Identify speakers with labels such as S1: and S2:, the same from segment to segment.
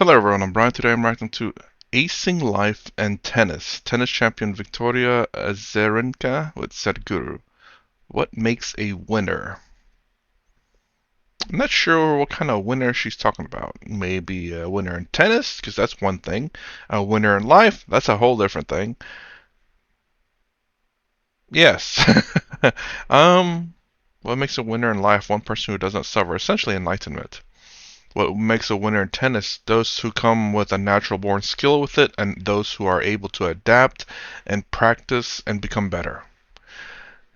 S1: Hello everyone, I'm Brian. Today I'm reacting to Acing Life and Tennis. Tennis champion Victoria Azerenka with Sadhguru. What makes a winner? I'm not sure what kind of winner she's talking about. Maybe a winner in tennis, because that's one thing. A winner in life, that's a whole different thing. Yes. um, what makes a winner in life? One person who doesn't suffer. Essentially enlightenment. What makes a winner in tennis? Those who come with a natural born skill with it, and those who are able to adapt and practice and become better.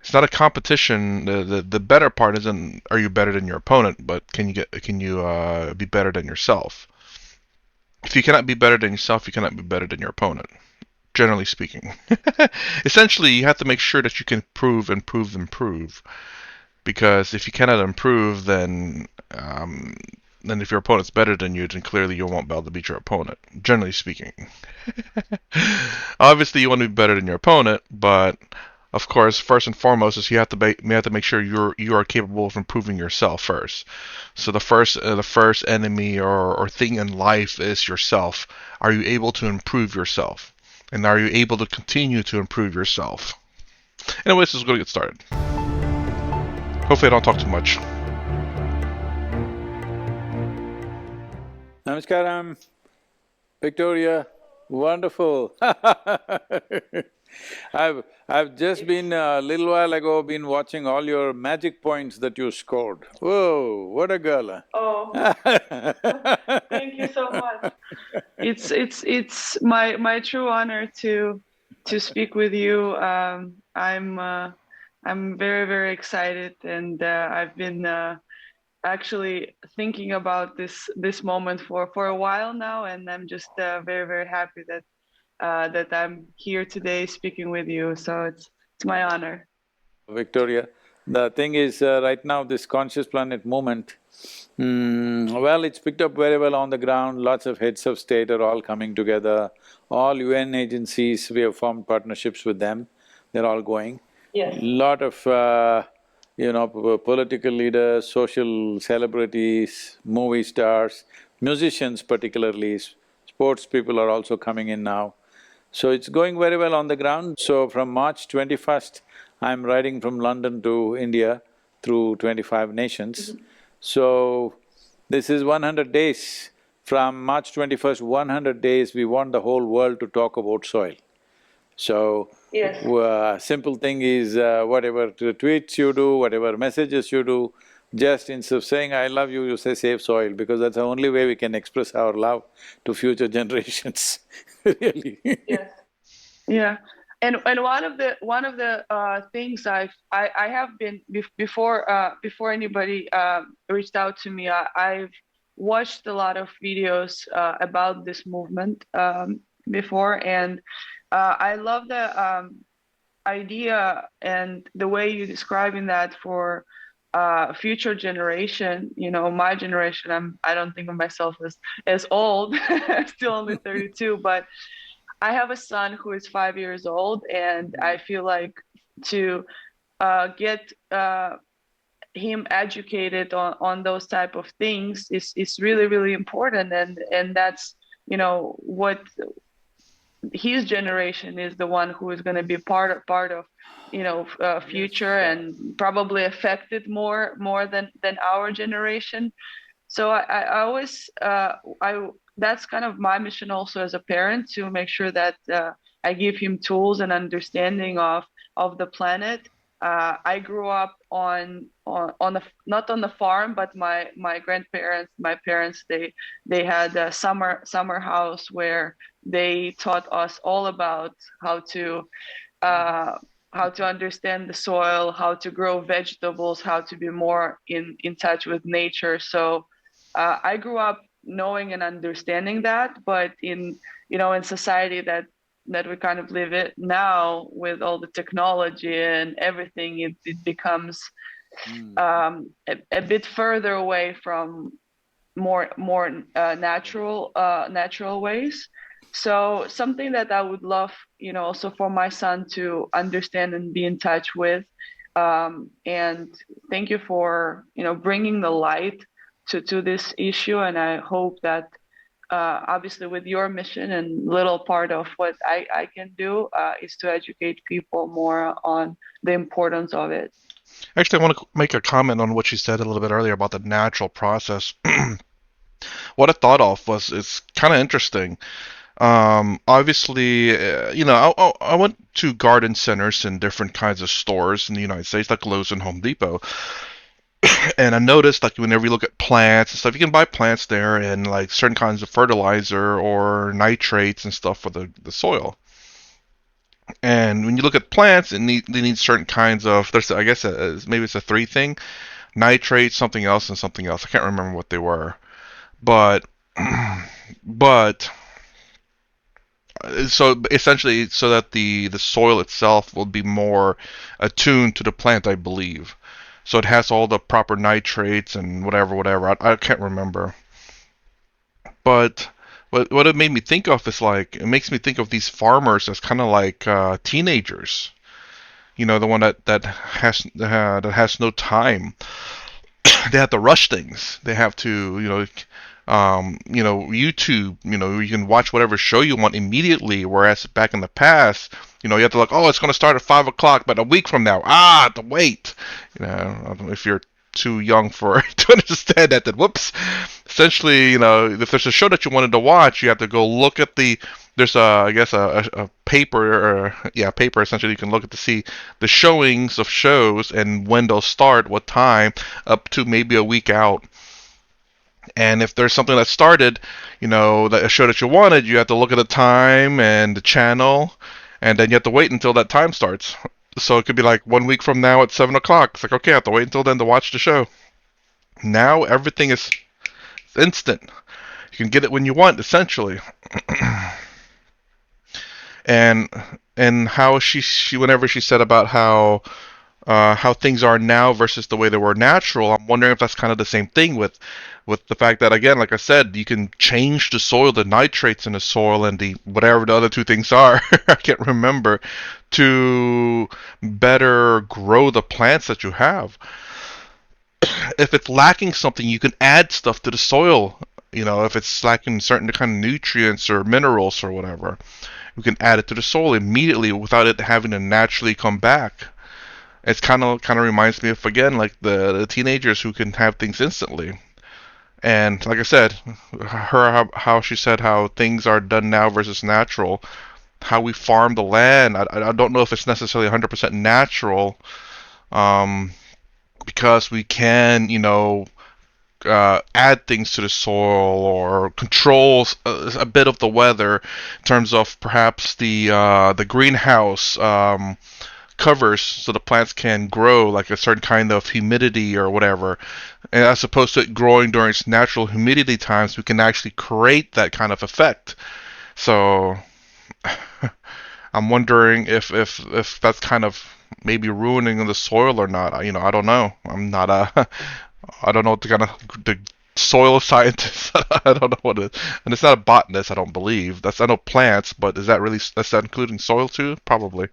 S1: It's not a competition. The better part isn't are you better than your opponent, but can you be better than yourself? If you cannot be better than yourself, you cannot be better than your opponent. Generally speaking, essentially, you have to make sure that you can improve, improve, improve. Because if you cannot improve, then if your opponent's better than you, then clearly you won't be able to beat your opponent. Generally speaking, obviously you want to be better than your opponent, but of course, first and foremost is you have to make sure you are capable of improving yourself first. So the first enemy or thing in life is yourself. Are you able to improve yourself? And are you able to continue to improve yourself? Anyways, let's go get started. Hopefully, I don't talk too much.
S2: Namaskaram, Victoria. Wonderful. I've just been a little while ago been watching all your magic points that you scored. Whoa, what a girl!
S3: Oh, thank you so much. It's my true honor to speak with you. I'm very excited, and I've been actually thinking about this moment for a while now, and I'm just very happy that I'm here today speaking with you. So it's my honor.
S2: Victoria, the thing is, right now this conscious planet movement, well, it's picked up very well on the ground, lots of heads of state are all coming together, all UN agencies, we have formed partnerships with them, they're all going.
S3: Yes.
S2: Lot of, political leaders, social celebrities, movie stars, musicians particularly, sports people are also coming in now. So it's going very well on the ground. So from March 21st, I'm riding from London to India through 25 nations. So this is 100 days. From March 21st, 100 days, we want the whole world to talk about soil. So,
S3: Yes.
S2: simple thing is whatever tweets you do, whatever messages you do, just instead of saying I love you, you say save soil, because that's the only way we can express our love to future generations, really.
S3: Yes. Yeah, and one of the things I have been before anybody reached out to me, I've watched a lot of videos about this movement before, and I love the idea and the way you're describing that for future generation. You know, my generation, I don't think of myself as old, still only 32, but I have a son who is 5 years old, and I feel like to get him educated on those type of things is really important, and that's what his generation is the one who is going to be part of future
S2: Yes.
S3: and probably affected more than our generation. So I always I that's kind of my mission also as a parent, to make sure that I give him tools and understanding of the planet. I grew up on the not on the farm, but my grandparents, my parents, they had a summer house where they taught us all about how to uh, how to understand the soil, how to grow vegetables, how to be more in touch with nature. So I grew up knowing and understanding that, but in society that we kind of live it now with all the technology and everything, it becomes
S2: Mm.
S3: a bit further away from more natural ways. So something that I would love, also for my son to understand and be in touch with. And thank you for bringing the light to this issue, and I hope that obviously with your mission, and little part of what I can do is to educate people more on the importance of it.
S1: Actually, I want to make a comment on what you said a little bit earlier about the natural process. What I thought of was it's kind of interesting. Obviously, I went to garden centers and different kinds of stores in the United States, like Lowe's and Home Depot, and I noticed like whenever you look at plants and stuff, you can buy plants there and like certain kinds of fertilizer or nitrates and stuff for the soil. And when you look at plants, they need certain kinds of. There's I guess maybe it's a three thing: nitrate, something else, and something else. I can't remember what they were, but but so essentially so that the soil itself will be more attuned to the plant, I believe. So it has all the proper nitrates and whatever. I can't remember. But what it made me think of is like it makes me think of these farmers as kind of like teenagers. You know, the one that has no time. They have to rush things. They have to, YouTube. You know, you can watch whatever show you want immediately. Whereas back in the past, you have to look. Oh, it's going to start at 5 o'clock, but a week from now, I have to wait. I don't know if you're too young for to understand that. Then whoops. Essentially, if there's a show that you wanted to watch, you have to go look at the. There's I guess a paper, or yeah, paper. Essentially, you can look at to see the showings of shows and when they'll start, what time, up to maybe a week out. And if there's something that started, that a show that you wanted, you have to look at the time and the channel, and then you have to wait until that time starts. So it could be like 1 week from now at 7 o'clock. It's like, okay, I have to wait until then to watch the show. Now everything is instant. You can get it when you want, essentially. and and how she whenever she said about how things are now versus the way they were natural. I'm wondering if that's kind of the same thing with the fact that, again, like I said, you can change the soil, the nitrates in the soil, and the whatever the other two things are. I can't remember, to better grow the plants that you have. If it's lacking something, you can add stuff to the soil. If it's lacking certain kind of nutrients or minerals or whatever, you can add it to the soil immediately without it having to naturally come back. It's kind of reminds me of, again, like the teenagers who can have things instantly. And like I said, how she said how things are done now versus natural, how we farm the land. I don't know if it's necessarily 100% natural, um, because we can, add things to the soil or control a bit of the weather in terms of perhaps the greenhouse. Covers so the plants can grow like a certain kind of humidity or whatever. And as opposed to it growing during its natural humidity times, we can actually create that kind of effect. So I'm wondering if that's kind of maybe ruining the soil or not. I don't know. I'm not a I don't know the soil scientist. I don't know what it is. And it's not a botanist, I don't believe. I know plants, but that's that including soil too? Probably.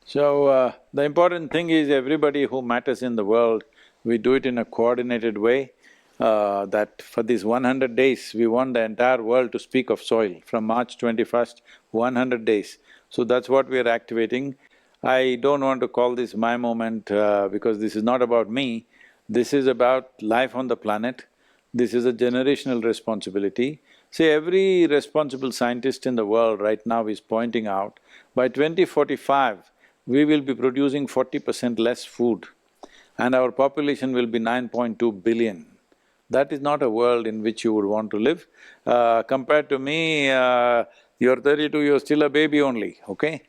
S2: So, the important thing is everybody who matters in the world, we do it in a coordinated way. That for these 100 days, we want the entire world to speak of soil. From March 21st, 100 days. So that's what we are activating. I don't want to call this my moment because this is not about me. This is about life on the planet. This is a generational responsibility. See, every responsible scientist in the world right now is pointing out, by 2045, we will be producing 40% less food and our population will be 9.2 billion. That is not a world in which you would want to live. Compared to me, you're 32, you're still a baby only, okay?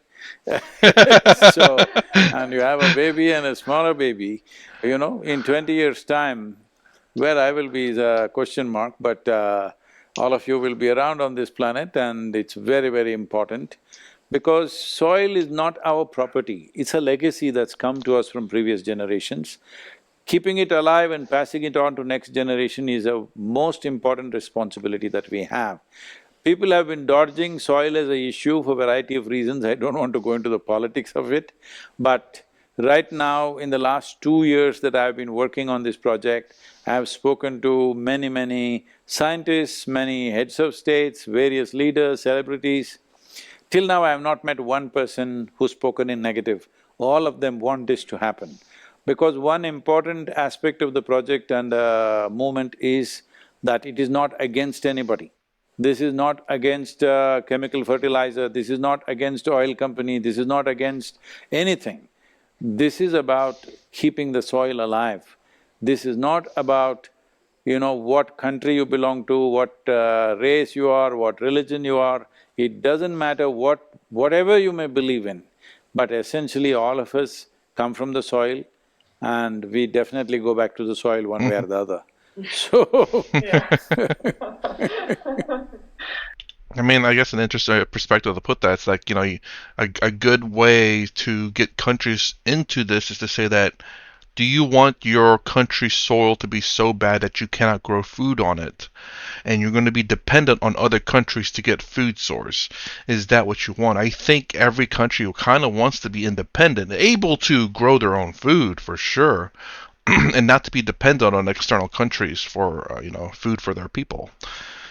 S2: So, and you have a baby and a smaller baby, in 20 years' time, where I will be is a question mark, but all of you will be around on this planet and it's very, very important. Because soil is not our property, it's a legacy that's come to us from previous generations. Keeping it alive and passing it on to next generation is a most important responsibility that we have. People have been dodging soil as a issue for a variety of reasons, I don't want to go into the politics of it, but Right now, in the last 2 years that I've been working on this project, I've spoken to many scientists, many heads of states, various leaders, celebrities. Till now, I have not met one person who's spoken in negative. All of them want this to happen. Because one important aspect of the project and movement is that it is not against anybody. This is not against chemical fertilizer, this is not against oil company, this is not against anything. This is about keeping the soil alive. This is not about, what country you belong to, what race you are, what religion you are. It doesn't matter whatever you may believe in, but essentially all of us come from the soil and we definitely go back to the soil one way or the other. So
S3: Yeah.
S1: I mean, I guess an interesting perspective to put that, it's like, a good way to get countries into this is to say that, do you want your country's soil to be so bad that you cannot grow food on it? And you're going to be dependent on other countries to get food source. Is that what you want? I think every country kind of wants to be independent, able to grow their own food for sure, and not to be dependent on external countries for food for their people.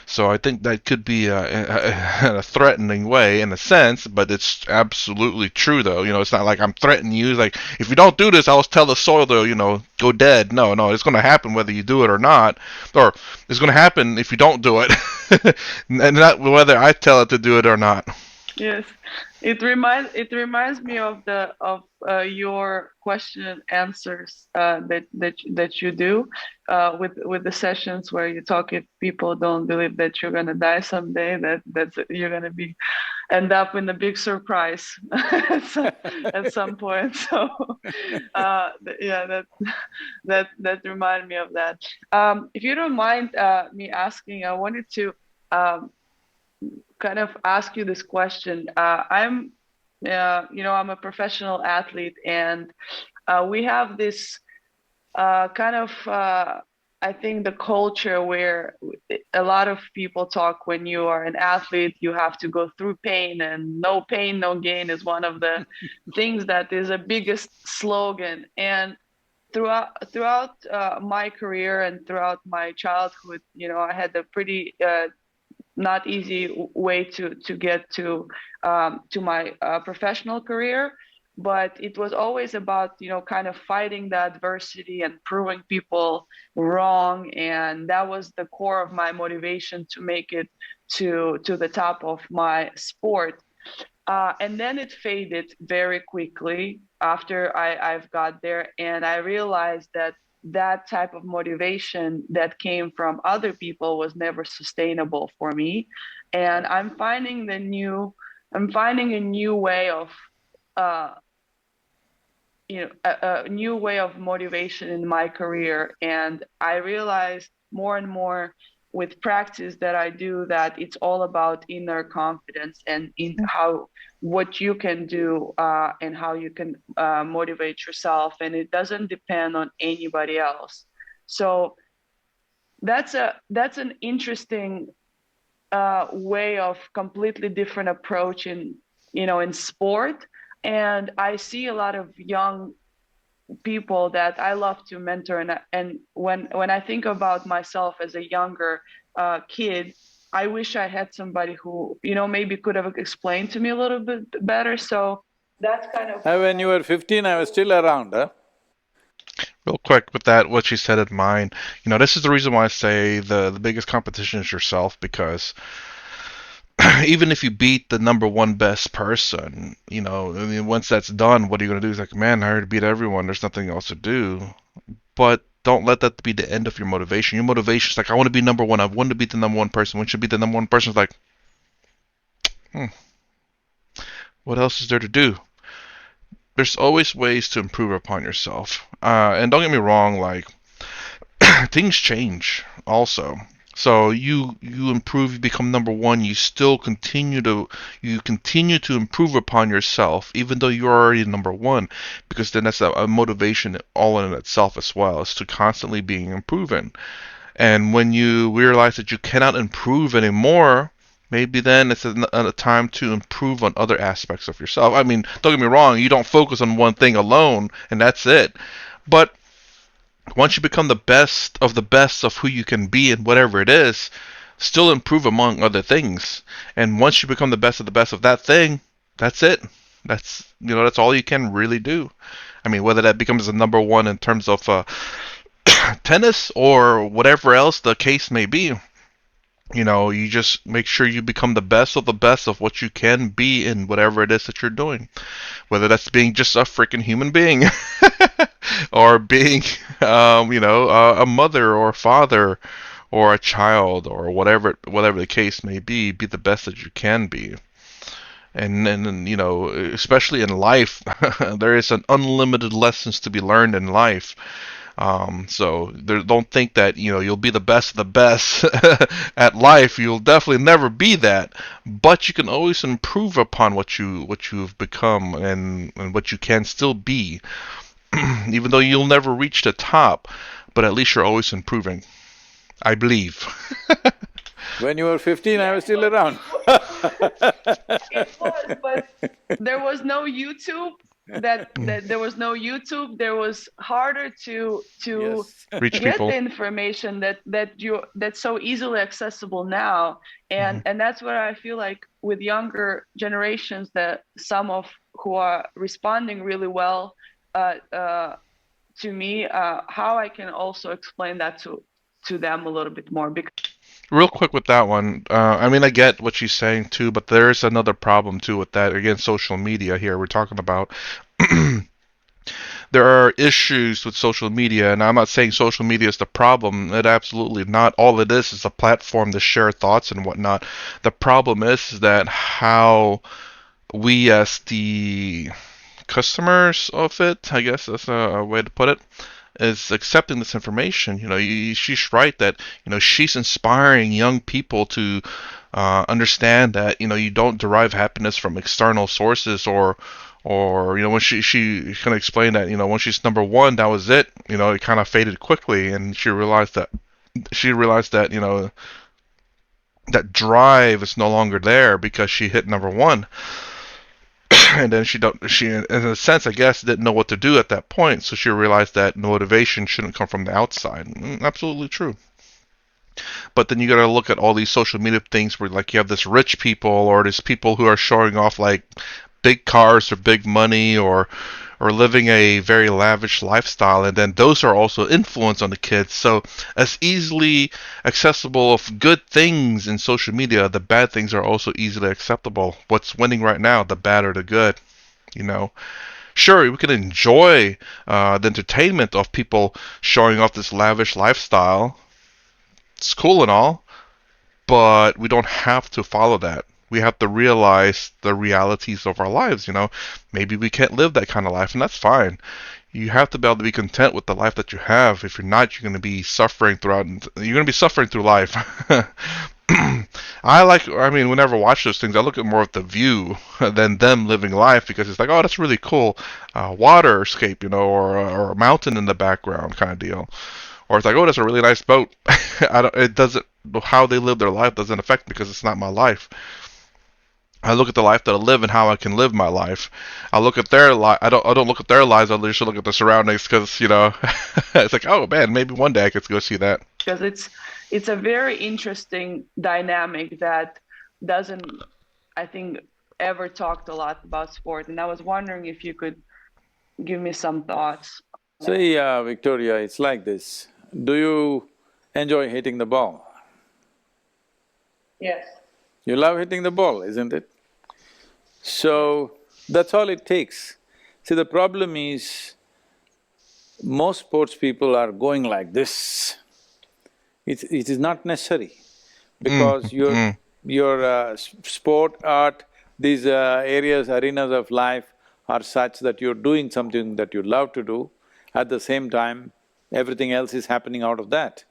S1: So I think that could be a threatening way in a sense, but it's absolutely true though. It's not like I'm threatening you. It's like, if you don't do this, I'll tell the soil to go dead. No, no, it's going to happen whether you do it or not, or it's going to happen if you don't do it, and not whether I tell it to do it or not.
S3: Yes, it reminds me of the of your question and answers that you do with the sessions where you talk. If people don't believe that you're gonna die someday, that's you're gonna be end up in a big surprise at some point. So yeah, that reminded me of that. If you don't mind me asking, I wanted to. Kind of ask you this question. I'm a professional athlete, and we have this kind of, I think, the culture where a lot of people talk when you are an athlete, you have to go through pain, and no pain, no gain is one of the things that is a biggest slogan. And throughout my career and throughout my childhood, I had a pretty not easy way to get to my professional career, but it was always about kind of fighting the adversity and proving people wrong, and that was the core of my motivation to make it to the top of my sport. And then it faded very quickly after I've got there, and I realized that that type of motivation that came from other people was never sustainable for me. And I'm finding a new way of uh, a new way of motivation in my career. And I realized more and more with practice that I do that it's all about inner confidence and in how what you can do and how you can motivate yourself, and it doesn't depend on anybody else. So that's an interesting way of completely different approach in sport. And I see a lot of young people that I love to mentor, and when I think about myself as a younger kid, I wish I had somebody who maybe could have explained to me a little bit better. So that's kind of
S2: when you were 15, I was still around, huh?
S1: Real quick with that, what you said in mind, this is the reason why I say the biggest competition is yourself, because even if you beat the number one best person, I mean, once that's done, what are you going to do? It's like, man, I already beat everyone. There's nothing else to do. But don't let that be the end of your motivation. Your motivation is like, I want to be number one. I want to beat the number one person. Once you beat the number one person, it's like, hmm, what else is there to do? There's always ways to improve upon yourself. And don't get me wrong, like, things change also. So you improve, you become number one. You continue to improve upon yourself, even though you're already number one, because then that's a motivation all in itself as well. Is to constantly being improving. And when you realize that you cannot improve anymore, maybe then it's a time to improve on other aspects of yourself. I mean, don't get me wrong, you don't focus on one thing alone and that's it. But once you become the best of who you can be in whatever it is, still improve among other things. And once you become the best of that thing, that's it. That's all you can really do. I mean, whether that becomes the number one in terms of tennis or whatever else the case may be, you just make sure you become the best of what you can be in whatever it is that you're doing. Whether that's being just a freaking human being, or being, a mother or a father, or a child, or whatever the case may be. Be the best that you can be. And especially in life, there is an unlimited lessons to be learned in life. So don't think that you'll be the best of the best at life. You'll definitely never be that, but you can always improve upon what you've become, and what you can still be. Even though you'll never reach the top, but at least you're always improving. I believe.
S2: When you were 15, I was still around.
S3: It was, but there was no YouTube. That there was no YouTube. There was harder to
S2: Yes.
S1: Reach
S3: get
S1: people.
S3: the information that's so easily accessible now, and that's what I feel like with younger generations, that some of who are responding really well to me, how I can also explain that to them a little bit more. Because
S1: Real quick with that one, I mean, I get what she's saying too, but there's another problem too with that. Again, social media here we're talking about. There are issues with social media, and I'm not saying social media is the problem. It absolutely not. All it is a platform to share thoughts and whatnot. The problem is that how we as the customers of it, I guess that's a way to put it, is accepting this information. She's right that she's inspiring young people to understand that you don't derive happiness from external sources, or when she kind of explained that once she's number one, that was it. It kind of faded quickly, and she realized that that drive is no longer there because she hit number one. And then she in a sense, I guess, didn't know what to do at that point, so she realized that motivation shouldn't come from the outside. Absolutely true. But then you got to look at all these social media things where, like, you have this rich people, or these people who are showing off like big cars or big money, or living a very lavish lifestyle, and then those are also influence on the kids. So as easily accessible of good things in social media, the bad things are also easily acceptable. What's winning right now, the bad or the good? you know Sure, we can enjoy the entertainment of people showing off this lavish lifestyle. It's cool and all, but we don't have to follow that. We have to realize the realities of our lives. Maybe we can't live that kind of life, and that's fine. You have to be able to be content with the life that you have. If you're not, you're going to be suffering throughout. You're going to be suffering through life. Whenever I watch those things, I look at more of the view than them living life, because it's like, oh, that's really cool, waterscape, or a mountain in the background kind of deal. Or it's like, oh, that's a really nice boat. I don't. It doesn't. How they live their life doesn't affect me because it's not my life. I look at the life that I live and how I can live my life. I look at their life. I don't look at their lives. I just look at the surroundings, because it's like, oh man, maybe one day I could go see that.
S3: because it's a very interesting dynamic that doesn't, I think, ever talked a lot about sport. And I was wondering if you could give me some thoughts.
S2: See, Victoria, it's like this. Do you enjoy hitting the ball?
S3: Yes.
S2: You love hitting the ball, isn't it? So, that's all it takes. See, the problem is, most sports people are going like this. It is not necessary, because your sport, art, these areas, arenas of life are such that you're doing something that you love to do. At the same time, everything else is happening out of that.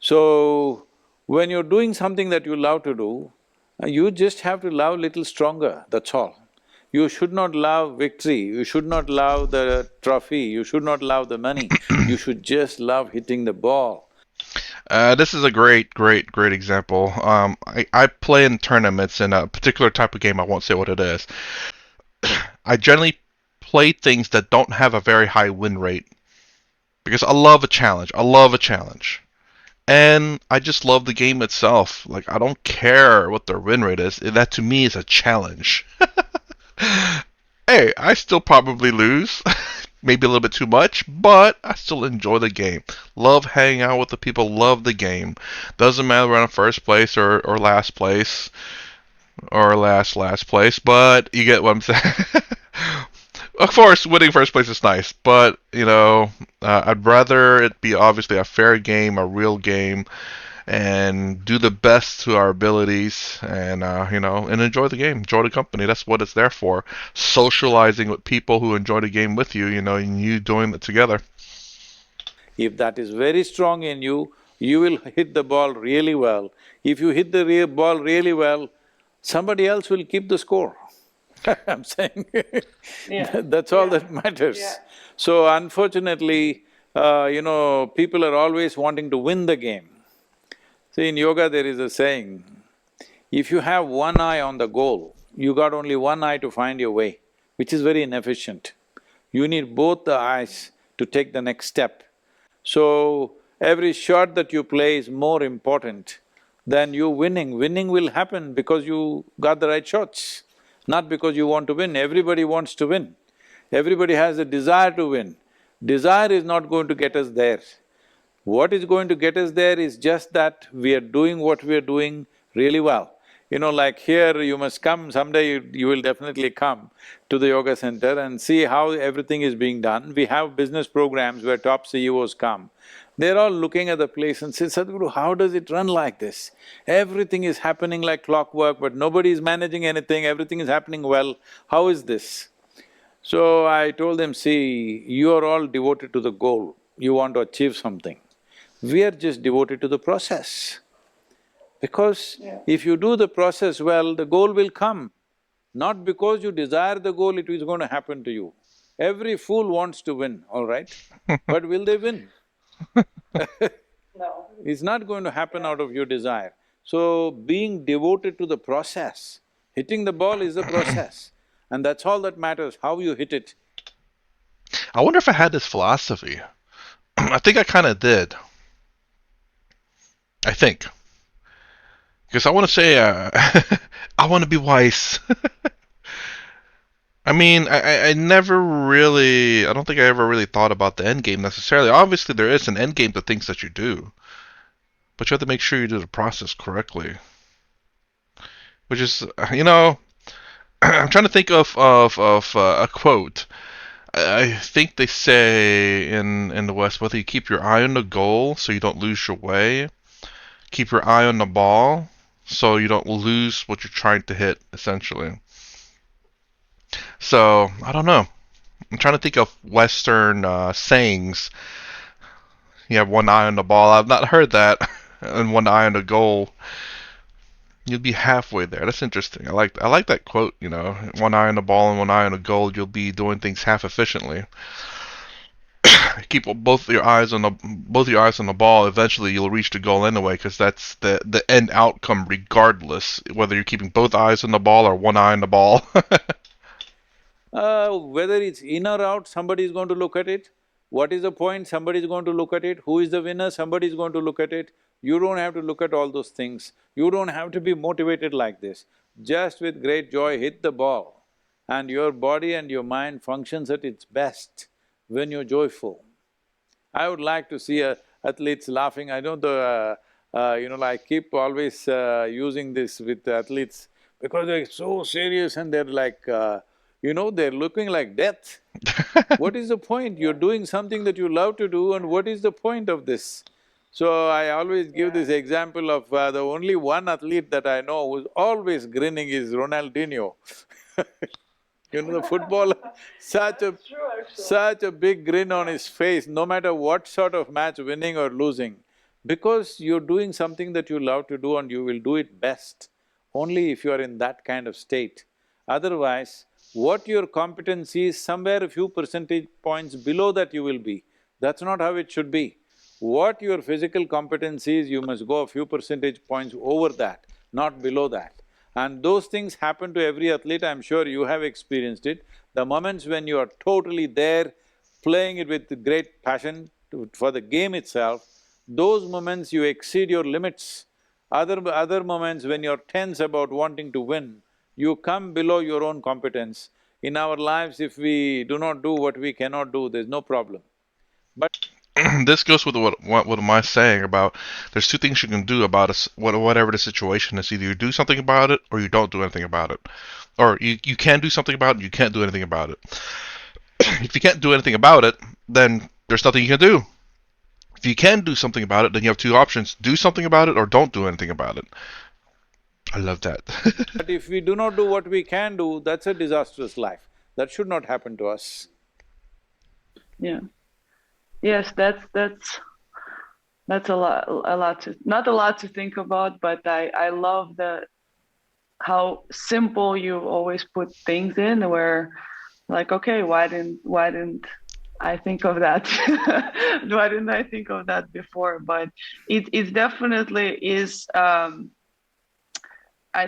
S2: So, when you're doing something that you love to do, you just have to love little stronger, that's all. You should not love victory, you should not love the trophy, you should not love the money, you should just love hitting the ball.
S1: This is a great example. I play in tournaments in a particular type of game. I won't say what it is. I generally play things that don't have a very high win rate because I love a challenge. I love a challenge. And I just love the game itself. Like, I don't care what their win rate is. That to me is a challenge. Hey, I still probably lose. Maybe a little bit too much, but I still enjoy the game. Love hanging out with the people, love the game. Doesn't matter we're in first place or last place or last place, but you get what I'm saying. Of course, winning first place is nice, but I'd rather it be obviously a fair game, a real game, and do the best to our abilities, and enjoy the game, enjoy the company. That's what it's there for. Socializing with people who enjoy the game with you, and you doing it together.
S2: If that is very strong in you, you will hit the ball really well. If you hit the ball really well, somebody else will keep the score. I'm saying
S3: Yeah.
S2: that's all
S3: Yeah.
S2: that matters.
S3: Yeah.
S2: So unfortunately, people are always wanting to win the game. See, in yoga there is a saying, if you have one eye on the goal, you got only one eye to find your way, which is very inefficient. You need both the eyes to take the next step. So, every shot that you play is more important than you winning. Winning will happen because you got the right shots, not because you want to win. Everybody wants to win. Everybody has a desire to win. Desire is not going to get us there. What is going to get us there is just that we are doing what we are doing really well. Like here, you must come, someday you will definitely come to the yoga center and see how everything is being done. We have business programs where top CEOs come. They're all looking at the place and say, Sadhguru, how does it run like this? Everything is happening like clockwork, but nobody is managing anything, everything is happening well. How is this? So I told them, see, you are all devoted to the goal, you want to achieve something. We are just devoted to the process. Because
S3: Yeah.
S2: if you do the process well, the goal will come. Not because you desire the goal, it is going to happen to you. Every fool wants to win, all right? But will they win?
S3: No.
S2: It's not going to happen
S3: Yeah.
S2: out of your desire. So, being devoted to the process, hitting the ball is the process. And that's all that matters, how you hit it.
S1: I wonder if I had this philosophy. I think I kind of did. I think. Because I want to say, I want to be wise. I mean, I never really, I don't think I ever really thought about the end game necessarily. Obviously, there is an end game to things that you do, but you have to make sure you do the process correctly. Which is, I'm trying to think of a quote. I think they say in the West, whether you keep your eye on the goal so you don't lose your way, keep your eye on the ball so you don't lose what you're trying to hit, essentially. So, I don't know. I'm trying to think of Western sayings. You have one eye on the ball. I've not heard that. And one eye on the goal. You'll be halfway there. That's interesting. I like that quote, One eye on the ball and one eye on the goal, you'll be doing things half efficiently. Keep both your eyes on the ball. Eventually, you'll reach the goal anyway, because that's the end outcome, regardless whether you're keeping both eyes on the ball or one eye on the ball.
S2: Whether it's in or out, somebody is going to look at it. What is the point? Somebody is going to look at it. Who is the winner? Somebody is going to look at it. You don't have to look at all those things. You don't have to be motivated like this. Just with great joy, hit the ball. And your body and your mind functions at its best when you're joyful. I would like to see athletes laughing. I know I keep always using this with athletes because they're so serious and they're like, they're looking like death. What is the point? You're doing something that you love to do, and what is the point of this? So I always give
S3: Yeah.
S2: this example of the only one athlete that I know who's always grinning is Ronaldinho. The footballer, such a
S3: That's true, actually.
S2: such a big grin on
S3: Yeah.
S2: his face, no matter what sort of match, winning or losing, because you're doing something that you love to do and you will do it best only if you are in that kind of state. Otherwise, what your competency is, somewhere a few percentage points below that you will be. That's not how it should be. What your physical competence is, you must go a few percentage points over that, not below that. And those things happen to every athlete, I'm sure you have experienced it. The moments when you are totally there, playing it with great passion for the game itself, those moments you exceed your limits. Other moments when you're tense about wanting to win, you come below your own competence. In our lives, if we do not do what we cannot do, there's no problem. But
S1: This goes with what am I saying about there's two things you can do about whatever the situation is. Either you do something about it or you don't do anything about it. Or you can do something about it, you can't do anything about it. If you can't do anything about it, then there's nothing you can do. If you can do something about it, then you have two options: do something about it or don't do anything about it. I love that.
S2: if we do not do what we can do, that's a disastrous life. That should not happen to us.
S3: Yeah. Yes, that's a lot to not a lot to think about, but I love the how simple you always put things in where like, okay, why didn't I think of that? Why didn't I think of that before? But it definitely is I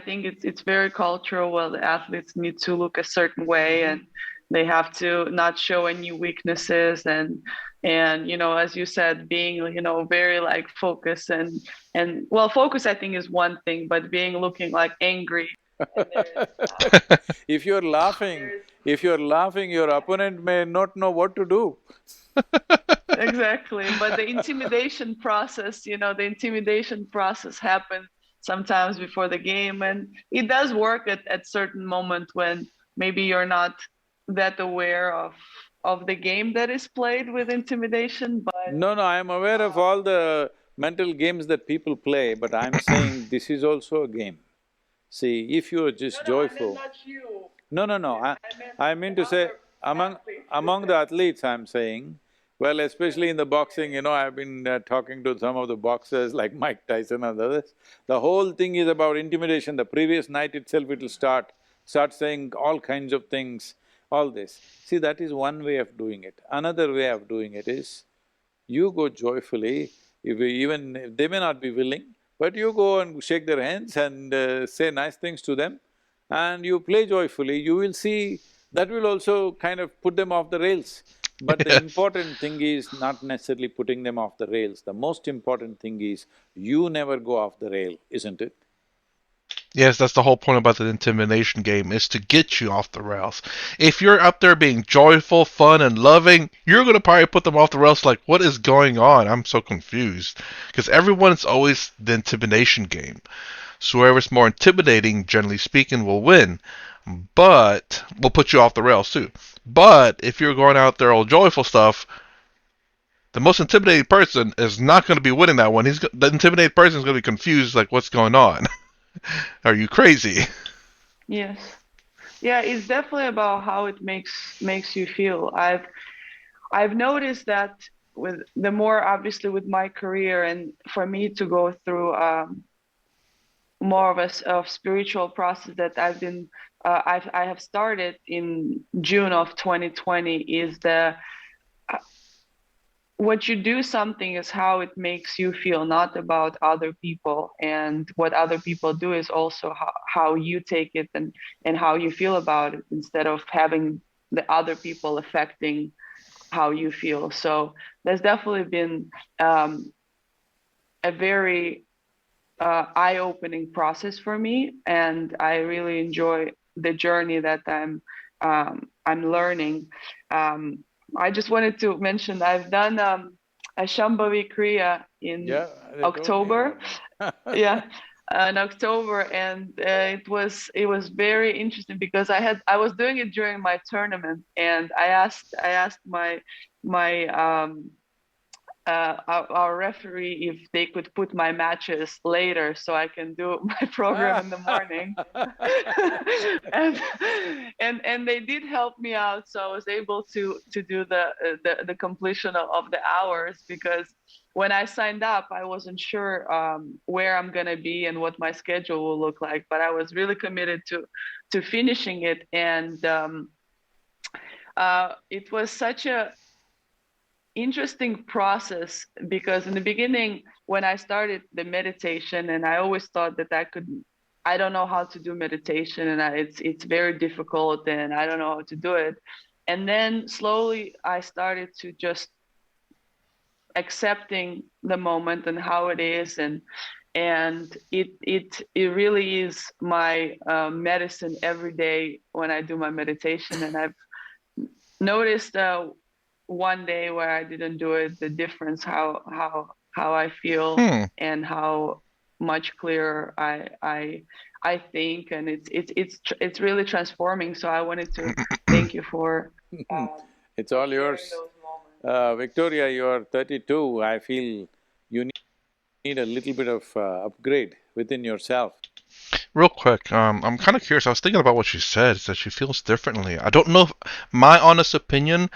S3: think it's very cultural where the athletes need to look a certain way and they have to not show any weaknesses and as you said being very like focused and well focus I think is one thing but being looking like angry and
S2: If you're laughing,
S3: there's
S2: if you're laughing, your opponent may not know what to do.
S3: exactly but the intimidation process happens sometimes before the game and it does work at certain moment when maybe you're not that aware of the game that is played with intimidation but
S2: No, I am aware of all the mental games that people play, but I'm saying this is also a game. See, if you're just
S3: no I meant
S2: joyful…
S3: not you.
S2: No,
S3: I meant
S2: I mean
S3: the
S2: to say,
S3: other
S2: among…
S3: athletes.
S2: among the athletes, I'm saying, well, especially in the boxing, I've been talking to some of the boxers like Mike Tyson and others. The whole thing is about intimidation. The previous night itself it'll start saying all kinds of things, all this. See, that is one way of doing it. Another way of doing it is, you go joyfully, even if they may not be willing, but you go and shake their hands and say nice things to them, and you play joyfully, you will see that will also kind of put them off the rails. But the
S1: Yes.
S2: important thing is not necessarily putting them off the rails, the most important thing is you never go off the rail, isn't it?
S1: Yes, that's the whole point about the intimidation game, is to get you off the rails. If you're up there being joyful, fun, and loving, you're gonna probably put them off the rails like, what is going on? I'm so confused. Because everyone's always the intimidation game. So whoever's more intimidating, generally speaking, will win. But will put you off the rails too. But if you're going out there all joyful stuff, the most intimidated person is not going to be winning that one. The intimidated person is going to be confused, like, what's going on? Are you crazy?
S3: Yes. Yeah, it's definitely about how it makes you feel. I've noticed that with the more obviously with my career and for me to go through more of a spiritual process that I have started in June of 2020 is the what you do something is how it makes you feel, not about other people. And what other people do is also how you take it and how you feel about it instead of having the other people affecting how you feel. So there's definitely been a very eye-opening process for me, and I really enjoy the journey that I'm learning. Um, I just wanted to mention I've done a Shambhavi Kriya in
S2: Yeah, they told me
S3: October.
S2: about that.
S3: Yeah, in October, and it was very interesting because I was doing it during my tournament, and I asked my our referee if they could put my matches later so I can do my program in the morning. and, and they did help me out, so I was able to do the completion of the hours because when I signed up, I wasn't sure where I'm gonna be and what my schedule will look like, but I was really committed to finishing it, and it was such a interesting process, because in the beginning, when I started the meditation, and I always thought that I don't know how to do meditation, and it's very difficult, and I don't know how to do it. And then slowly I started to just accepting the moment and how it is, and it really is my medicine every day when I do my meditation. And I've noticed one day where I didn't do it, the difference, how I feel,
S1: Hmm.
S3: and how much clearer I think, and it's really transforming. So I wanted to thank you
S2: It's
S3: for
S2: all
S3: sharing
S2: yours.
S3: those moments.
S2: Victoria, you're 32. I feel you need a little bit of upgrade within yourself.
S1: Real quick, I'm kind of curious. I was thinking about what she said, is that she feels differently. I don't know if my honest opinion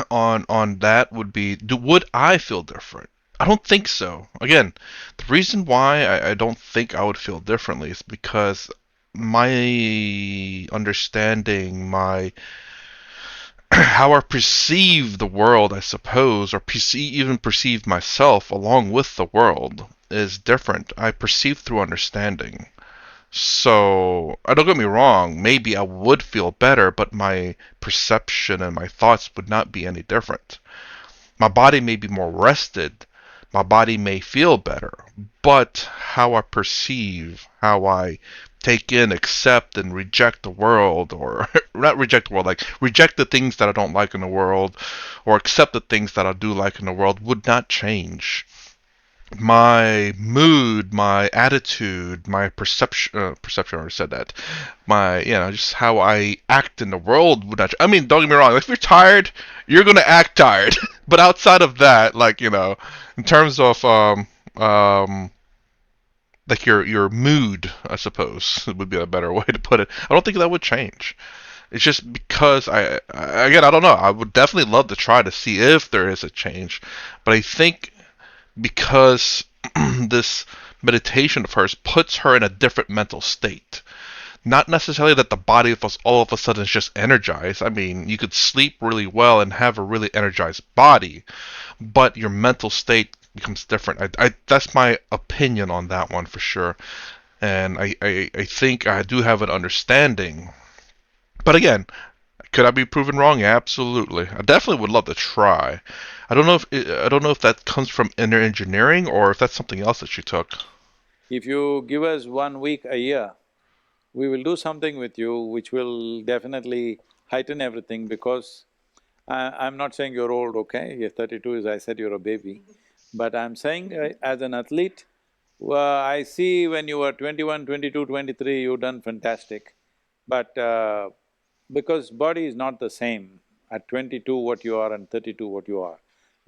S1: on that would be, would I feel different? I don't think so. Again, the reason why I don't think I would feel differently is because my understanding, my how I perceive the world, I suppose, or even perceive myself along with the world is different. I perceive through understanding. So, don't get me wrong, maybe I would feel better, but my perception and my thoughts would not be any different. My body may be more rested, my body may feel better, but how I perceive, how I take in, accept, and reject the world, or not reject the world, like reject the things that I don't like in the world, or accept the things that I do like in the world, would not change. My mood, my attitude, my perception, I already said that. My, just how I act in the world would not. I mean, don't get me wrong. If you're tired, you're gonna act tired. But outside of that, like, in terms of um, like your mood, I suppose would be a better way to put it. I don't think that would change. It's just because again, I don't know. I would definitely love to try to see if there is a change, but I think because this meditation of hers puts her in a different mental state. Not necessarily that the body of us all of a sudden is just energized. I mean, you could sleep really well and have a really energized body, but your mental state becomes different. That's my opinion on that one for sure. And I think I do have an understanding. But again, could I be proven wrong? Yeah, absolutely. I definitely would love to try. I don't know if that comes from inner engineering or if that's something else that she took.
S2: If you give us 1 week a year, we will do something with you which will definitely heighten everything because I'm not saying you're old, okay? You're 32, as I said, you're a baby. But I'm saying as an athlete, I see when you were 21, 22, 23, you've done fantastic. But because body is not the same at 22 what you are and 32 what you are.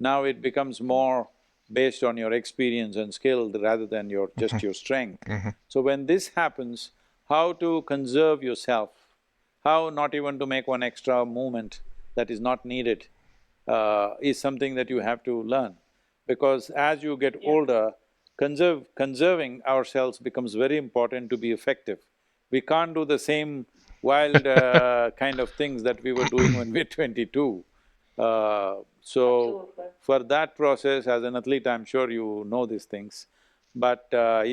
S2: Now it becomes more based on your experience and skill rather than just
S1: Hmm.
S2: your strength.
S1: Hmm.
S2: So when this happens, how to conserve yourself, how not even to make one extra movement that is not needed, is something that you have to learn. Because as you get
S3: Yeah.
S2: older, conserving ourselves becomes very important to be effective. We can't do the same wild kind of things that we were doing when we were 22. So,
S3: Absolutely.
S2: for that process, as an athlete, I'm sure you know these things. But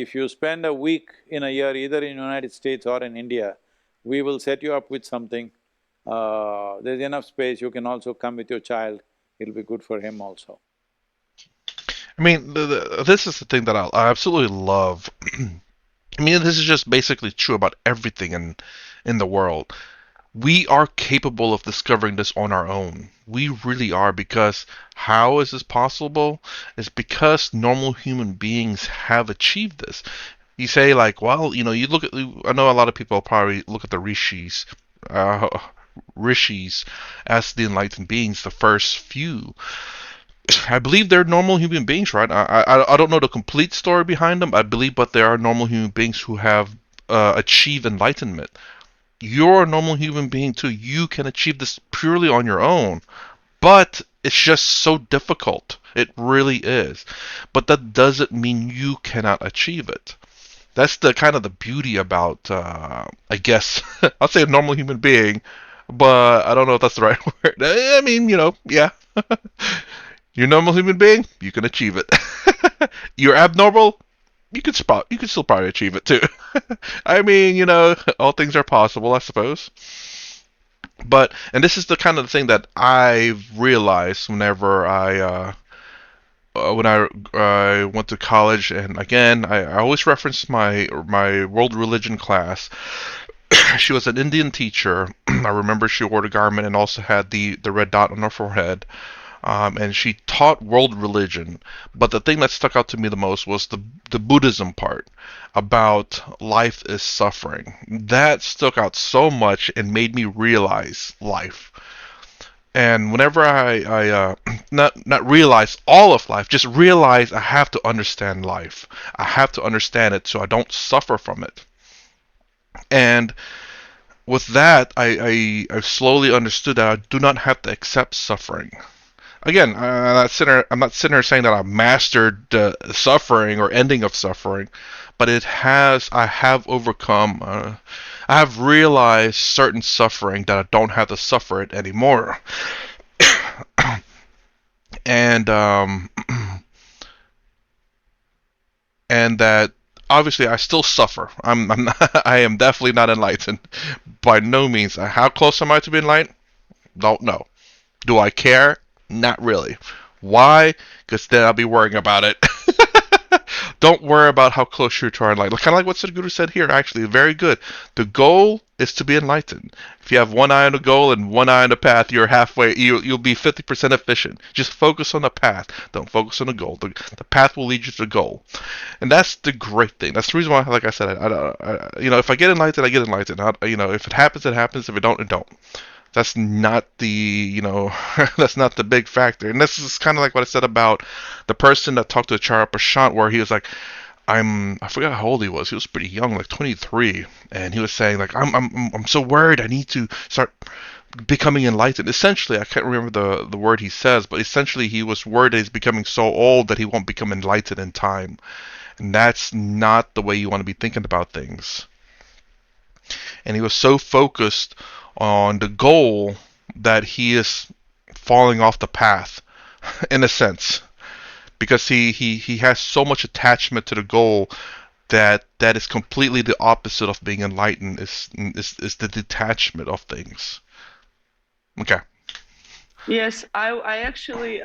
S2: if you spend a week in a year, either in United States or in India, we will set you up with something. There's enough space, you can also come with your child, it'll be good for him also.
S1: I mean, this is the thing that I absolutely love. I mean, this is just basically true about everything in the world. We are capable of discovering this on our own. We really are, because how is this possible? It's because normal human beings have achieved this. You say like, well, you look at. I know a lot of people probably look at the uh, rishis as the enlightened beings, the first few. I believe they're normal human beings, right? I don't know the complete story behind them. I believe, but they are normal human beings who have achieved enlightenment. You're a normal human being too. You can achieve this purely on your own, but it's just so difficult. It really is. But that doesn't mean you cannot achieve it. That's the kind of the beauty about, I guess, I'll say a normal human being, but I don't know if that's the right word. I mean, yeah. You're a normal human being, you can achieve it. You're abnormal, you can still probably achieve it too. I mean, all things are possible, I suppose. But and this is the kind of thing that I've realized whenever I went to college, and again, I always reference my world religion class. She was an Indian teacher. I remember she wore the garment and also had the red dot on her forehead. And she taught world religion. But the thing that stuck out to me the most was the Buddhism part about life is suffering. That stuck out so much and made me realize life. And whenever I not realize all of life, just realize I have to understand life. I have to understand it so I don't suffer from it. And with that, I slowly understood that I do not have to accept suffering. Again, I'm not sitting here saying that I've mastered suffering or ending of suffering, but I have overcome, I have realized certain suffering that I don't have to suffer it anymore. And, and that obviously I still suffer. I'm not, I am definitely not enlightened. By no means. How close am I to being enlightened? Don't know. Do I care? Not really. Why? Because then I'll be worrying about it. Don't worry about how close you're to enlightenment. Kind of like what Sadhguru said here, actually. Very good. The goal is to be enlightened. If you have one eye on the goal and one eye on the path, you're halfway. You'll be 50% efficient. Just focus on the path. Don't focus on the goal. The path will lead you to the goal. And that's the great thing. That's the reason why, like I said, if I get enlightened, I get enlightened. If it happens, it happens. If it don't, it don't. That's not that's not the big factor. And this is kind of like what I said about the person that talked to Chara Prashant, where he was like, I forgot how old he was. He was pretty young, like 23, and he was saying like, I'm so worried. I need to start becoming enlightened. Essentially, I can't remember the word he says, but essentially he was worried that he's becoming so old that he won't become enlightened in time. And that's not the way you want to be thinking about things. And he was so focused on the goal that he is falling off the path in a sense, because he has so much attachment to the goal that is completely the opposite of being enlightened, is the detachment of things. Okay.
S3: Yes, I actually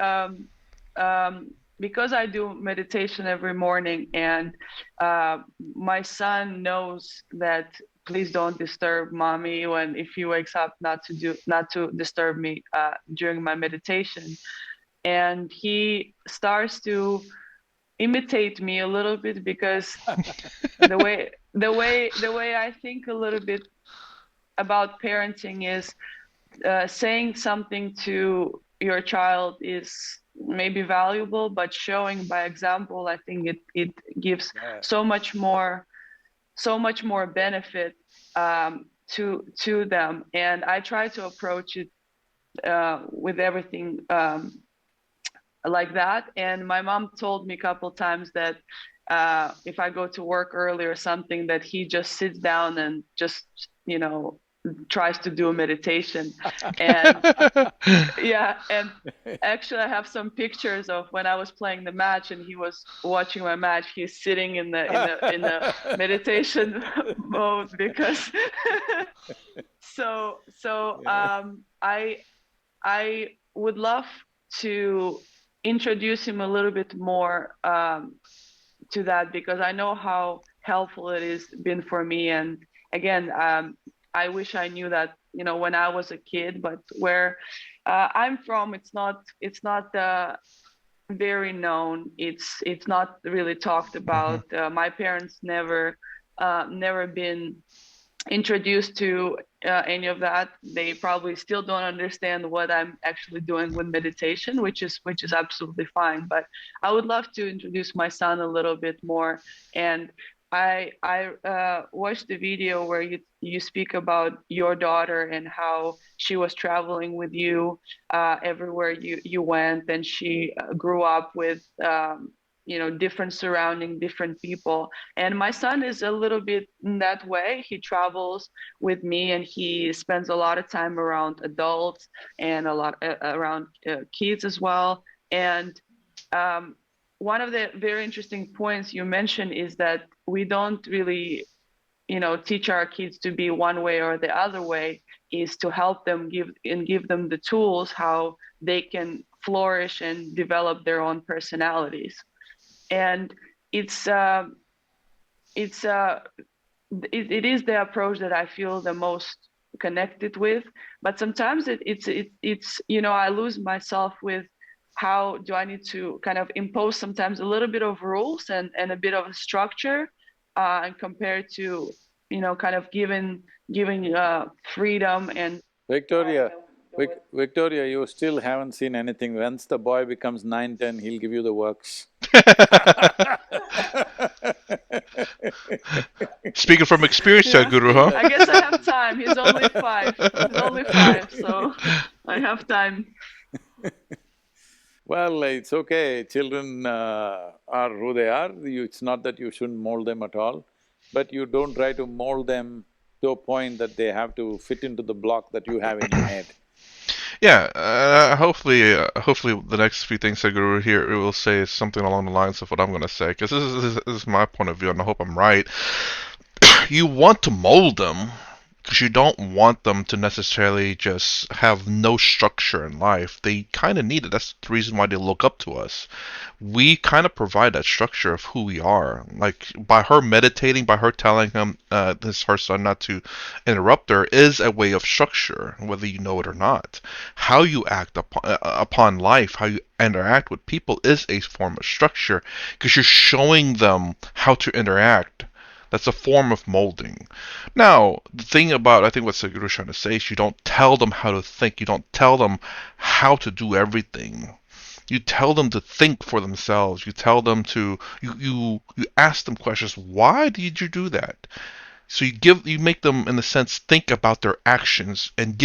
S3: because I do meditation every morning, and my son knows that please don't disturb mommy when if he wakes up, not to disturb me during my meditation, and he starts to imitate me a little bit because the way I think a little bit about parenting is saying something to your child is maybe valuable, but showing by example, I think it gives so much more benefit to them. And I try to approach it with everything like that. And my mom told me a couple times that if I go to work early or something, that he just sits down and just tries to do a meditation. And yeah, and actually I have some pictures of when I was playing the match and he was watching my match. He's sitting in the meditation mode because I would love to introduce him a little bit more to that, because I know how helpful it has been for me. And again, I wish I knew that, when I was a kid, but where I'm from, it's not very known. It's not really talked
S1: Mm-hmm.
S3: about. My parents never been introduced to any of that. They probably still don't understand what I'm actually doing with meditation, which is absolutely fine. But I would love to introduce my son a little bit more. And I watched the video where you speak about your daughter and how she was traveling with you everywhere you went, and she grew up with different surrounding, different people. And my son is a little bit in that way. He travels with me and he spends a lot of time around adults and a lot around kids as well. And um, one of the very interesting points you mentioned is that we don't really, teach our kids to be one way or the other way, is to help them give them the tools how they can flourish and develop their own personalities. And it's it's it is the approach that I feel the most connected with. But sometimes it's I lose myself with how do I need to kind of impose sometimes a little bit of rules and a bit of a structure, and compared to kind of giving freedom and
S2: Victoria, Victoria, you still haven't seen anything. Once the boy becomes 9, 10, he'll give you the works.
S1: Speaking from experience,
S3: yeah,
S1: Sadhguru, huh?
S3: I guess I have time. He's only 5, so I have time.
S2: Well, it's okay, children are who they are. It's not that you shouldn't mold them at all, but you don't try to mold them to a point that they have to fit into the block that you have in your head.
S1: Yeah, hopefully the next few things Sadhguru here will say is something along the lines of what I'm going to say, because this is my point of view, and I hope I'm right. You want to mold them because you don't want them to necessarily just have no structure in life. They kind of need it. That's the reason why they look up to us. We kind of provide that structure of who we are. Like by her meditating, by her telling him, her son, not to interrupt her, is a way of structure, whether you know it or not. How you act upon life, how you interact with people, is a form of structure because you're showing them how to interact. That's a form of molding. Now, the thing about, I think what Sadhguru is trying to say is you don't tell them how to think. You don't tell them how to do everything. You tell them to think for themselves. You tell them to, you ask them questions. Why did you do that? So you make them, in a sense, think about their actions and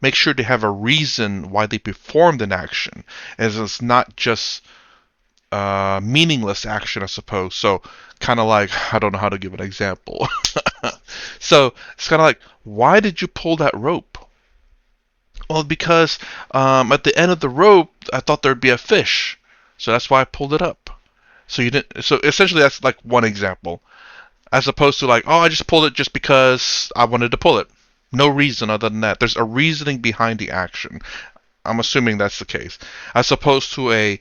S1: make sure they have a reason why they performed an action. As it's not just meaningless action, I suppose. So, kind of like, I don't know how to give an example. So, it's kind of like, why did you pull that rope? Well, because at the end of the rope, I thought there'd be a fish. So that's why I pulled it up. So you didn't. So essentially, that's like one example, as opposed to like, oh, I just pulled it just because I wanted to pull it. No reason other than that. There's a reasoning behind the action. I'm assuming that's the case, as opposed to a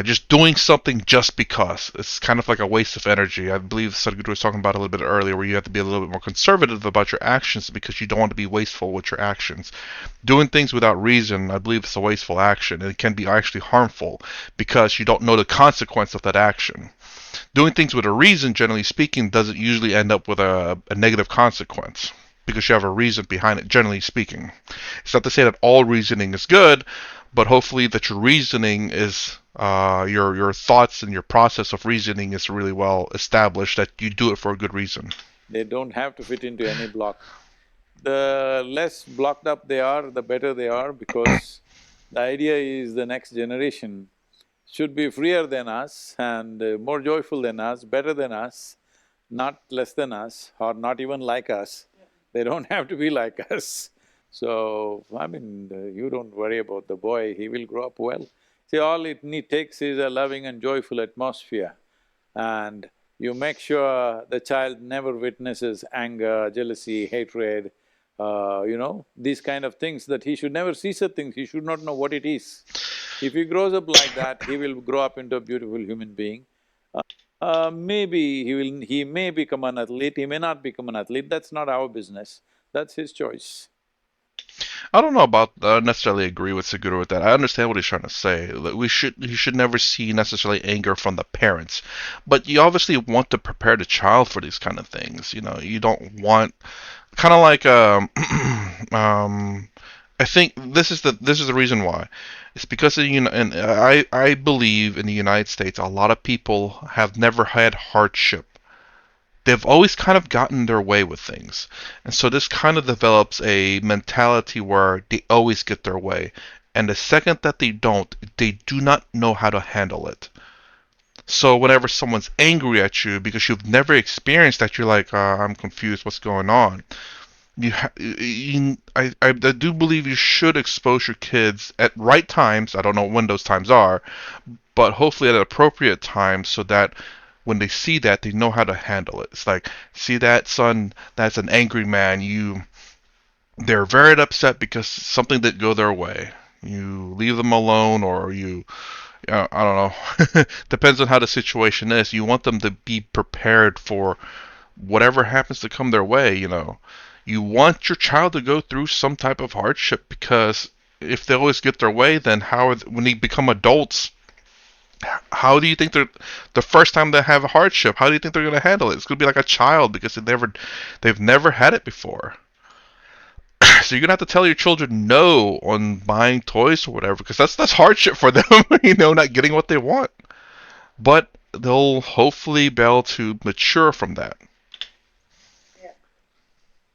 S1: just doing something just because. It's kind of like a waste of energy. I believe Sadhguru was talking about a little bit earlier, where you have to be a little bit more conservative about your actions because you don't want to be wasteful with your actions. Doing things without reason, I believe, is a wasteful action, and it can be actually harmful because you don't know the consequence of that action. Doing things with a reason, generally speaking, doesn't usually end up with a negative consequence because you have a reason behind it, generally speaking. It's not to say that all reasoning is good, but hopefully that your reasoning is your thoughts and your process of reasoning is really well established, that you do it for a good reason.
S2: They don't have to fit into any block. The less blocked up they are, the better they are, because the idea is the next generation should be freer than us and more joyful than us, better than us, not less than us or not even like us. They don't have to be like us. So, I mean, you don't worry about the boy, he will grow up well. See, all it takes is a loving and joyful atmosphere, and you make sure the child never witnesses anger, jealousy, hatred, these kind of things, that he should never see such things, he should not know what it is. If he grows up like that, he will grow up into a beautiful human being. Maybe he may become an athlete, he may not become an athlete, that's not our business, that's his choice.
S1: I don't know about necessarily agree with Seguro with that. I understand what he's trying to say. That you should never see necessarily anger from the parents, but you obviously want to prepare the child for these kind of things. You don't want kind of like I think this is the reason why. It's because and I believe in the United States a lot of people have never had hardship. They've always kind of gotten their way with things. And so this kind of develops a mentality where they always get their way. And the second that they don't, they do not know how to handle it. So whenever someone's angry at you because you've never experienced that, you're like, I'm confused, what's going on? I do believe you should expose your kids at right times. I don't know when those times are, but hopefully at an appropriate time so that when they see that, they know how to handle it. It's like, see that, son? That's an angry man. They're very upset because something didn't go their way. You leave them alone, or I don't know. Depends on how the situation is. You want them to be prepared for whatever happens to come their way. You want your child to go through some type of hardship, because if they always get their way, then when they become adults, how do you think the first time they have a hardship, how do you think they're going to handle it? It's going to be like a child, because they've never had it before. So you're gonna have to tell your children no on buying toys or whatever, because that's hardship for them. Not getting what they want. But they'll hopefully be able to mature from that.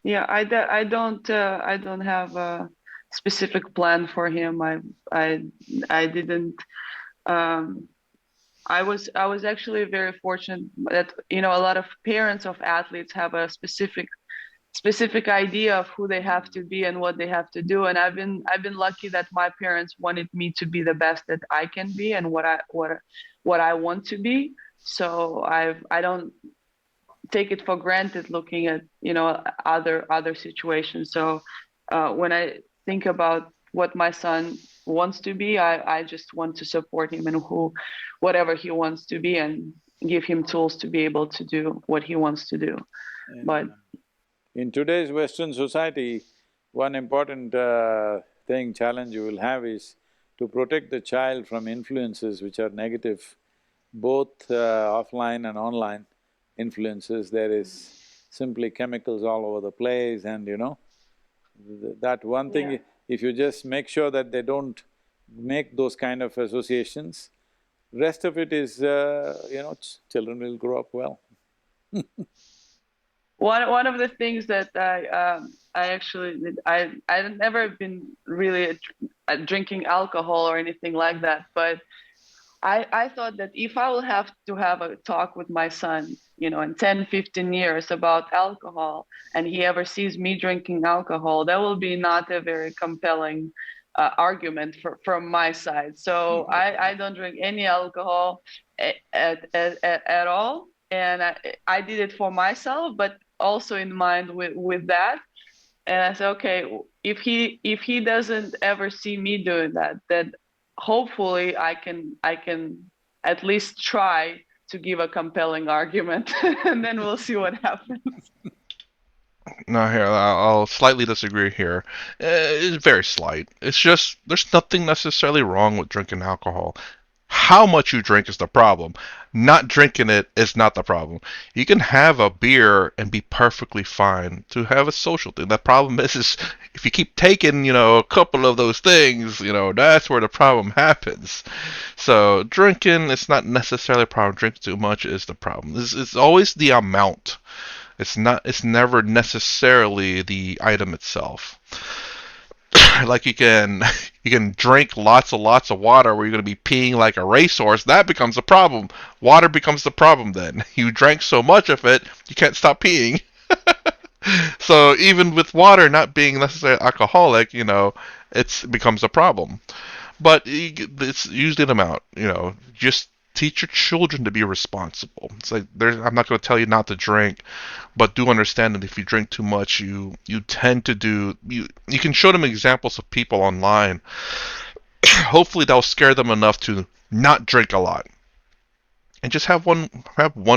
S3: Yeah, I don't have a specific plan for him. I didn't. Um, I was actually very fortunate that a lot of parents of athletes have a specific idea of who they have to be and what they have to do. And I've been lucky that my parents wanted me to be the best that I can be and what I want to be. So I don't take it for granted looking at other situations. So when I think about what my son wants to be, I just want to support him in whatever he wants to be, and give him tools to be able to do what he wants to do. But
S2: In today's Western society, one important challenge you will have is to protect the child from influences which are negative, both offline and online influences. There is simply chemicals all over the place, and that one thing,
S3: yeah.
S2: if you just make sure that they don't make those kind of associations, rest of it is, children will grow up well.
S3: One of the things that I actually did, I've never been really drinking alcohol or anything like that, but I thought that if I will have to have a talk with my son, in 10, 15 years about alcohol, and he ever sees me drinking alcohol, that will be not a very compelling argument from my side. So I don't drink any alcohol at all. And I did it for myself, but also in mind with that. And I said, okay, if he doesn't ever see me doing that, then hopefully I can at least try to give a compelling argument, and then we'll see what happens.
S1: No, here I'll slightly disagree here. It's very slight. It's just there's nothing necessarily wrong with drinking alcohol. How much you drink is the problem. Not drinking it is not the problem. You can have a beer and be perfectly fine to have a social thing. The problem is if you keep taking, a couple of those things, that's where the problem happens. So drinking is not necessarily a problem. Drinking too much is the problem. It's always the amount. It's never necessarily the item itself. Like you can drink lots of water where you're going to be peeing like a racehorse. That becomes a problem. Water becomes the problem then. You drank so much of it, you can't stop peeing. So even with water not being necessarily alcoholic, it becomes a problem. But it's usually an amount. Just teach your children to be responsible. It's like I'm not going to tell you not to drink, but do understand that if you drink too much, you tend to do you can show them examples of people online. Hopefully, that'll scare them enough to not drink a lot. And just have one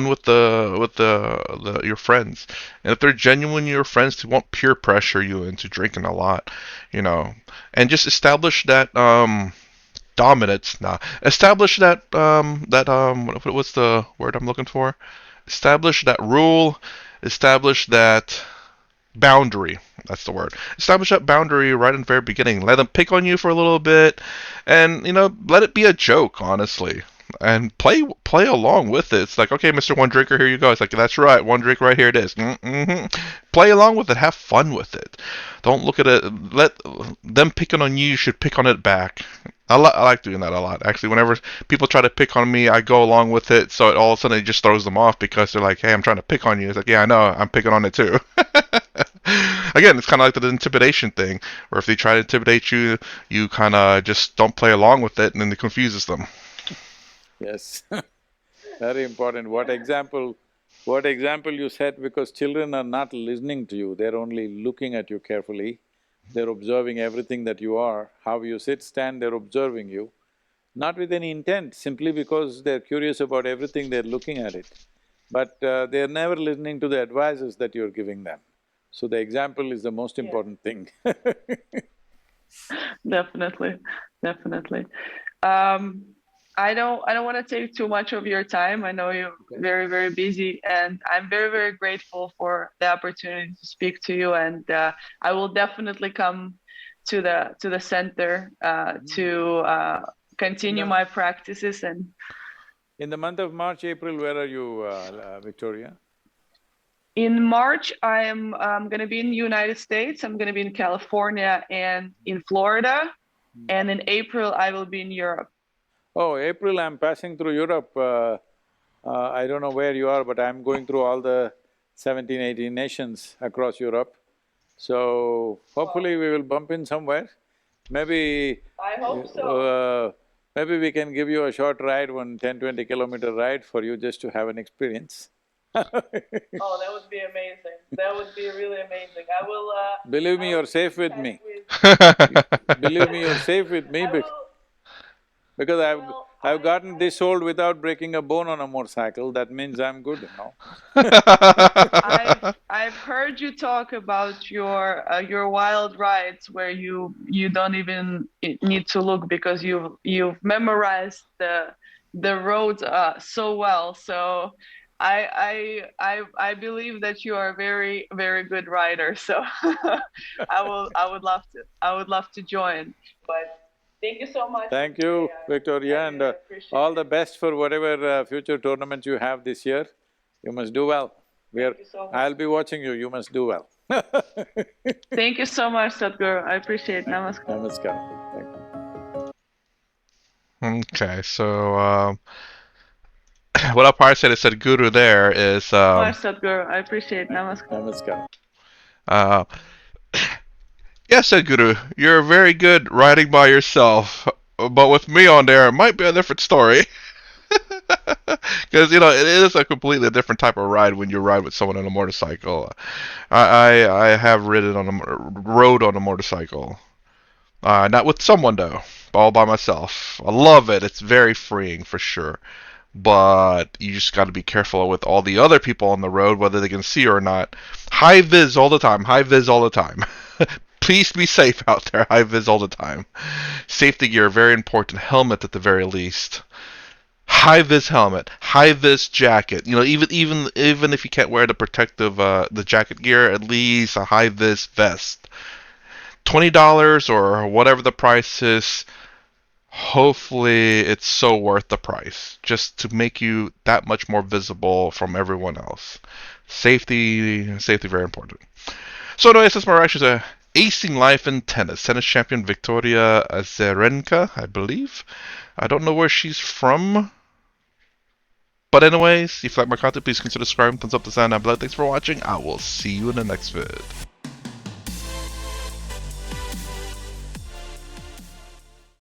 S1: with your friends, and if they're genuine your friends, they won't peer pressure you into drinking a lot, and just establish that dominance. Nah, establish what's the word I'm looking for? Establish that rule. Establish that boundary. That's the word. Establish that boundary right in the very beginning. Let them pick on you for a little bit, and let it be a joke, honestly, and play along with it. It's like, okay, Mister One Drinker, here you go. It's like, that's right, one drink right here it is. Mm-hmm. Play along with it. Have fun with it. Don't look at it. Let them picking on you. You should pick on it back. I like doing that a lot. Actually, whenever people try to pick on me, I go along with it. So all of a sudden it just throws them off because they're like, "Hey, I'm trying to pick on you." It's like, "Yeah, I know. I'm picking on it too." Again, it's kind of like the intimidation thing, where if they try to intimidate you, you kind of just don't play along with it, and then it confuses them.
S2: Yes, very important. What example you set, because children are not listening to you, they're only looking at you carefully. They're observing everything that you are, how you sit, stand, they're observing you. Not with any intent, simply because they're curious about everything, they're looking at it. But they're never listening to the advices that you're giving them. So the example is the most important thing.
S3: Definitely, definitely. Um, I don't want to take too much of your time. I know you're very, very busy, and I'm very, very grateful for the opportunity to speak to you. And I will definitely come to the center to continue
S2: No.
S3: my practices. And
S2: In the month of March, April, where are you, Victoria?
S3: in March, I'm going to be in the United States. I'm going to be in California and in Florida. And in April, I will be in Europe.
S2: Oh, April, I'm passing through Europe. I don't know where you are, but I'm going through all the 17, 18 nations across Europe. So hopefully we will bump in somewhere. Maybe…
S3: I hope so.
S2: maybe we can give you a short ride, 10-20 kilometer ride for you just to have an experience.
S3: Oh, that would be amazing. That would be really amazing. I will.
S2: Believe me,
S3: I
S2: you're
S3: will
S2: safe
S3: keep in
S2: with
S3: touch
S2: me.
S3: with.
S2: Believe me, you're safe with me
S3: I will.
S2: because
S3: Well,
S2: I've gotten this old without breaking a bone on a motorcycle. That means I'm good, you know.
S3: I've heard you talk about your wild rides where you don't even need to look because you've memorized the roads so well. So I believe that you are a very, very good rider. So I would love to join. But thank you so much for
S2: Thank you,
S3: today.
S2: Victoria,
S3: I
S2: and
S3: really appreciate
S2: all
S3: it.
S2: the best for whatever future tournaments you have this year. You must do well.
S3: Thank you so much.
S2: I'll be watching you, you must do well.
S3: Thank you so much, Sadhguru. I appreciate it. Namaskar.
S2: Namaskar. Thank you.
S1: Okay, so what I'll probably say to Sadhguru there is,
S3: Much, Sadhguru. I appreciate it. Namaskar.
S2: Namaskar.
S1: uh, yes, Sadhguru, you're very good riding by yourself, but with me on there, it might be a different story. Because it is a completely different type of ride when you ride with someone on a motorcycle. I have rode on a motorcycle, not with someone though, all by myself. I love it. It's very freeing for sure. But you just got to be careful with all the other people on the road, whether they can see you or not. High vis all the time. High vis all the time. Please be safe out there. High vis all the time. Safety gear very important. Helmet at the very least. High vis helmet, high vis jacket. Even if you can't wear the jacket gear, at least a high vis vest. $20 or whatever the price is. Hopefully, it's so worth the price, just to make you that much more visible from everyone else. Safety, very important. So, anyways, that's my reaction to Acing Life in Tennis. Tennis champion Victoria Azerenka, I believe. I don't know where she's from. But anyways, if you like my content, please consider subscribing, thumbs up the sound down below. Thanks for watching. I will see you in the next vid.